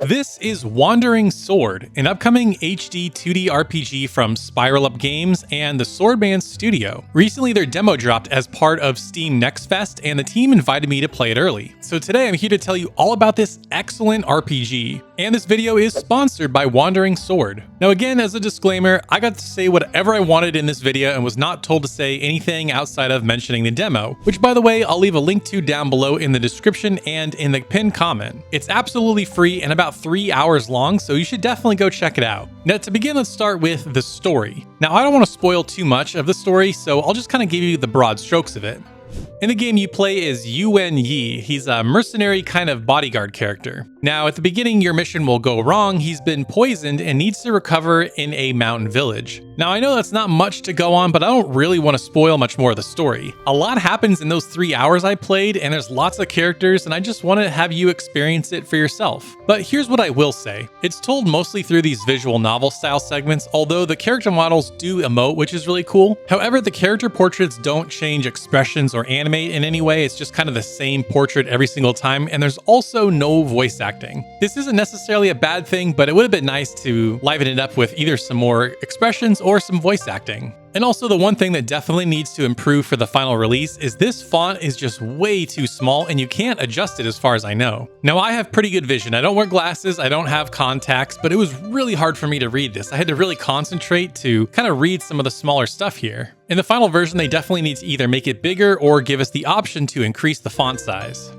This is Wandering Sword, an upcoming HD-2D RPG from Spiral Up Games and the Swordman studio. Recently, their demo dropped as part of Steam Next Fest, and the team invited me to play it early. So today I'm here to tell you all about this excellent RPG. And this video is sponsored by Wandering Sword. Now again, as a disclaimer, I got to say whatever I wanted in this video and was not told to say anything outside of mentioning the demo, which by the way, I'll leave a link to down below in the description and in the pinned comment. It's absolutely free and about 3 hours long, so you should definitely go check it out. Now to begin, let's start with the story. Now I don't want to spoil too much of the story, so I'll just kind of give you the broad strokes of it. In the game, you play as Yuen Yi. He's a mercenary kind of bodyguard character. Now, at the beginning, your mission will go wrong. He's been poisoned and needs to recover in a mountain village. Now, I know that's not much to go on, but I don't really want to spoil much more of the story. A lot happens in those 3 hours I played, and there's lots of characters, and I just want to have you experience it for yourself. But here's what I will say. It's told mostly through these visual novel style segments, although the character models do emote, which is really cool. However, the character portraits don't change expressions or animate in any way. It's just kind of the same portrait every single time, and there's also no voice acting. This isn't necessarily a bad thing, but it would have been nice to liven it up with either some more expressions or some voice acting. And also the one thing that definitely needs to improve for the final release is this font is just way too small and you can't adjust it as far as I know. Now I have pretty good vision. I don't wear glasses, I don't have contacts, but it was really hard for me to read this. I had to really concentrate to kind of read some of the smaller stuff here. In the final version, they definitely need to either make it bigger or give us the option to increase the font size.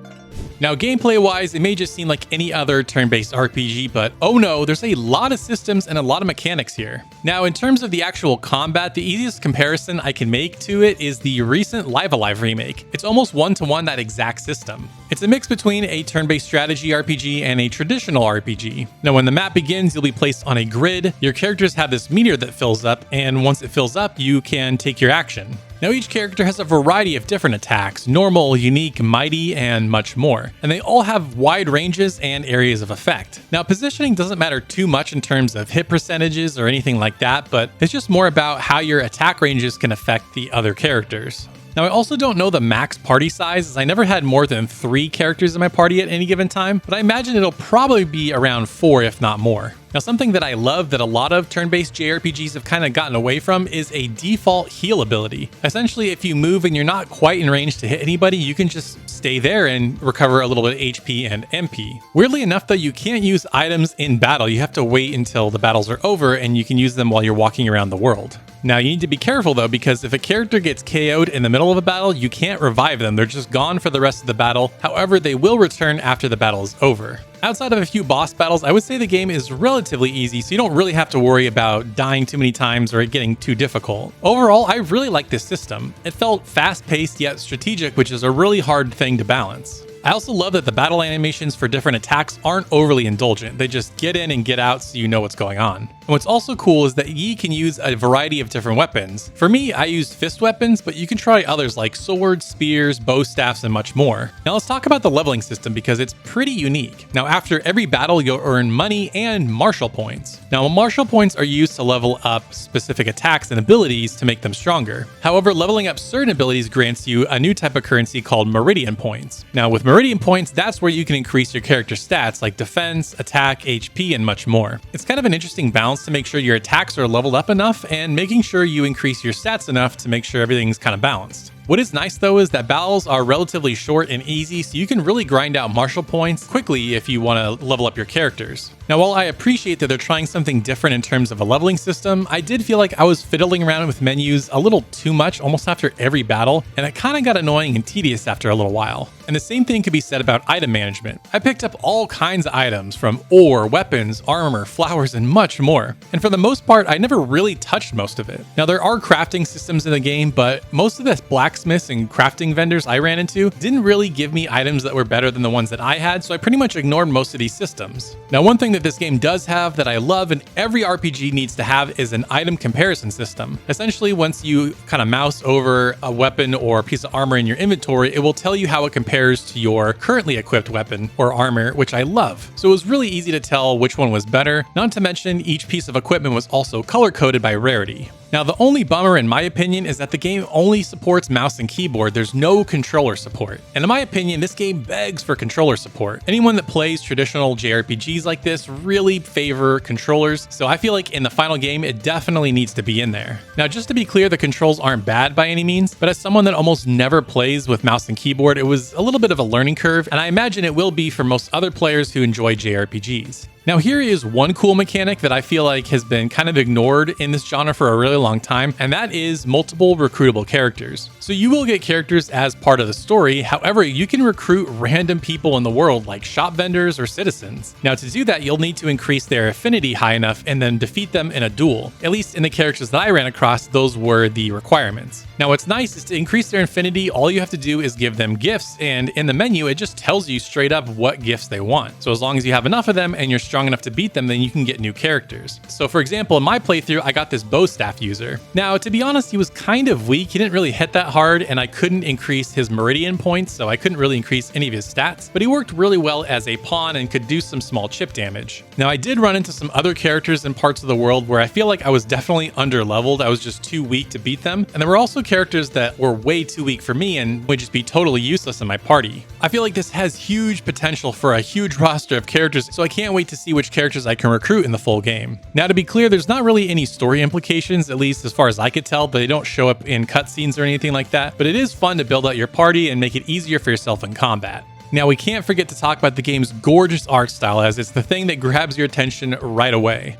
Now, gameplay-wise, it may just seem like any other turn-based RPG, but oh no, there's a lot of systems and a lot of mechanics here. Now, in terms of the actual combat, the easiest comparison I can make to it is the recent Live Alive remake. It's almost one-to-one that exact system. It's a mix between a turn-based strategy RPG and a traditional RPG. Now, when the map begins, you'll be placed on a grid. Your characters have this meter that fills up, and once it fills up, you can take your action. Now each character has a variety of different attacks, normal, unique, mighty, and much more. And they all have wide ranges and areas of effect. Now positioning doesn't matter too much in terms of hit percentages or anything like that, but it's just more about how your attack ranges can affect the other characters. Now I also don't know the max party size, as I never had more than 3 characters in my party at any given time, but I imagine it'll probably be around 4 if not more. Now something that I love that a lot of turn-based JRPGs have kind of gotten away from is a default heal ability. Essentially, if you move and you're not quite in range to hit anybody, you can just stay there and recover a little bit of HP and MP. Weirdly enough though, you can't use items in battle. You have to wait until the battles are over and you can use them while you're walking around the world. Now you need to be careful though, because if a character gets KO'd in the middle of a battle, you can't revive them. They're just gone for the rest of the battle. However, they will return after the battle is over. Outside of a few boss battles, I would say the game is relatively easy, so you don't really have to worry about dying too many times or it getting too difficult. Overall, I really like this system. It felt fast-paced yet strategic, which is a really hard thing to balance. I also love that the battle animations for different attacks aren't overly indulgent. They just get in and get out so you know what's going on. And what's also cool is that Yi can use a variety of different weapons. For me, I used fist weapons, but you can try others like swords, spears, bow staffs, and much more. Now let's talk about the leveling system because it's pretty unique. Now after every battle, you'll earn money and martial points. Now martial points are used to level up specific attacks and abilities to make them stronger. However, leveling up certain abilities grants you a new type of currency called meridian points. Now with meridian points, that's where you can increase your character stats like defense, attack, HP, and much more. It's kind of an interesting balance to make sure your attacks are leveled up enough and making sure you increase your stats enough to make sure everything's kind of balanced. What is nice though is that battles are relatively short and easy, so you can really grind out martial points quickly if you want to level up your characters. Now while I appreciate that they're trying something different in terms of a leveling system, I did feel like I was fiddling around with menus a little too much almost after every battle, and it kind of got annoying and tedious after a little while. And the same thing could be said about item management. I picked up all kinds of items from ore, weapons, armor, flowers, and much more. And for the most part, I never really touched most of it. Now there are crafting systems in the game, but most of the blacksmiths and crafting vendors I ran into didn't really give me items that were better than the ones that I had, so I pretty much ignored most of these systems. Now one thing that this game does have that I love and every RPG needs to have is an item comparison system. Essentially, once you kind of mouse over a weapon or a piece of armor in your inventory, it will tell you how it compares to your currently equipped weapon or armor, which I love. So it was really easy to tell which one was better, not to mention each piece of equipment was also color-coded by rarity. Now, the only bummer in my opinion is that the game only supports mouse and keyboard. There's no controller support. And in my opinion, this game begs for controller support. Anyone that plays traditional JRPGs like this really favor controllers, so I feel like in the final game, it definitely needs to be in there. Now, just to be clear, the controls aren't bad by any means, but as someone that almost never plays with mouse and keyboard, it was a little bit of a learning curve, and I imagine it will be for most other players who enjoy JRPGs. Now, here is one cool mechanic that I feel like has been kind of ignored in this genre for a really long time, and that is multiple recruitable characters. So you will get characters as part of the story, however, you can recruit random people in the world like shop vendors or citizens. Now, to do that, you'll need to increase their affinity high enough and then defeat them in a duel. At least in the characters that I ran across, those were the requirements. Now, what's nice is to increase their affinity, all you have to do is give them gifts, and in the menu, it just tells you straight up what gifts they want. So as long as you have enough of them and you're strong enough to beat them, then you can get new characters. So for example, in my playthrough, I got this bow staff user. Now, to be honest, he was kind of weak. He didn't really hit that hard, and I couldn't increase his meridian points, so I couldn't really increase any of his stats, but he worked really well as a pawn and could do some small chip damage. Now, I did run into some other characters in parts of the world where I feel like I was definitely underleveled. I was just too weak to beat them, and there were also characters that were way too weak for me and would just be totally useless in my party. I feel like this has huge potential for a huge roster of characters, so I can't wait to see which characters I can recruit in the full game. Now, to be clear, there's not really any story implications, at least as far as I could tell, but they don't show up in cutscenes or anything like that, but it is fun to build out your party and make it easier for yourself in combat. Now, we can't forget to talk about the game's gorgeous art style, as it's the thing that grabs your attention right away.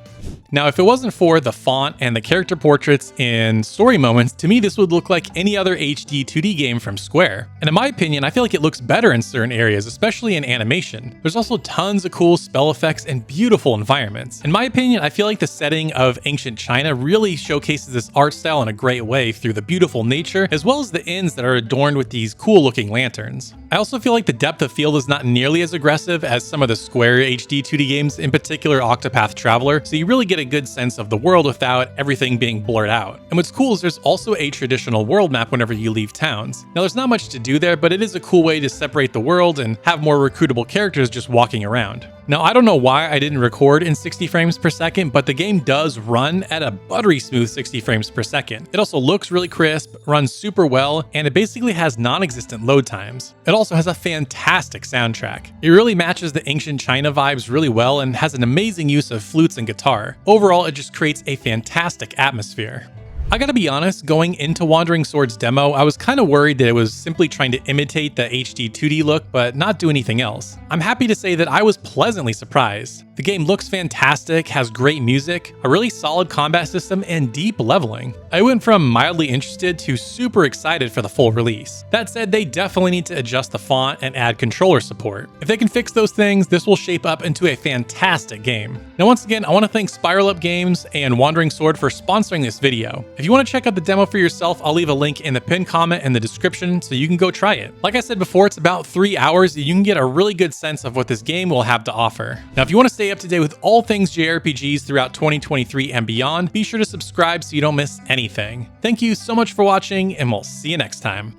Now, if it wasn't for the font and the character portraits in story moments, to me this would look like any other HD 2D game from Square. And in my opinion, I feel like it looks better in certain areas, especially in animation. There's also tons of cool spell effects and beautiful environments. In my opinion, I feel like the setting of ancient China really showcases this art style in a great way through the beautiful nature, as well as the inns that are adorned with these cool looking lanterns. I also feel like the depth of field is not nearly as aggressive as some of the Square HD 2D games, in particular Octopath Traveler, so you really get a good sense of the world without everything being blurred out. And what's cool is there's also a traditional world map whenever you leave towns. Now, there's not much to do there, but it is a cool way to separate the world and have more recruitable characters just walking around. Now, I don't know why I didn't record in 60 frames per second, but the game does run at a buttery smooth 60 frames per second. It also looks really crisp, runs super well, and it basically has non-existent load times. It also has a fantastic soundtrack. It really matches the ancient China vibes really well and has an amazing use of flutes and guitar. Overall, it just creates a fantastic atmosphere. I gotta be honest, going into Wandering Sword's demo, I was kind of worried that it was simply trying to imitate the HD 2D look, but not do anything else. I'm happy to say that I was pleasantly surprised. The game looks fantastic, has great music, a really solid combat system, and deep leveling. I went from mildly interested to super excited for the full release. That said, they definitely need to adjust the font and add controller support. If they can fix those things, this will shape up into a fantastic game. Now, once again, I want to thank Spiral Up Games and Wandering Sword for sponsoring this video. If you want to check out the demo for yourself, I'll leave a link in the pinned comment in the description so you can go try it. Like I said before, it's about 3 hours. You can get a really good sense of what this game will have to offer. Now, if you want to stay up to date with all things JRPGs throughout 2023 and beyond, be sure to subscribe so you don't miss anything. Thank you so much for watching, and we'll see you next time.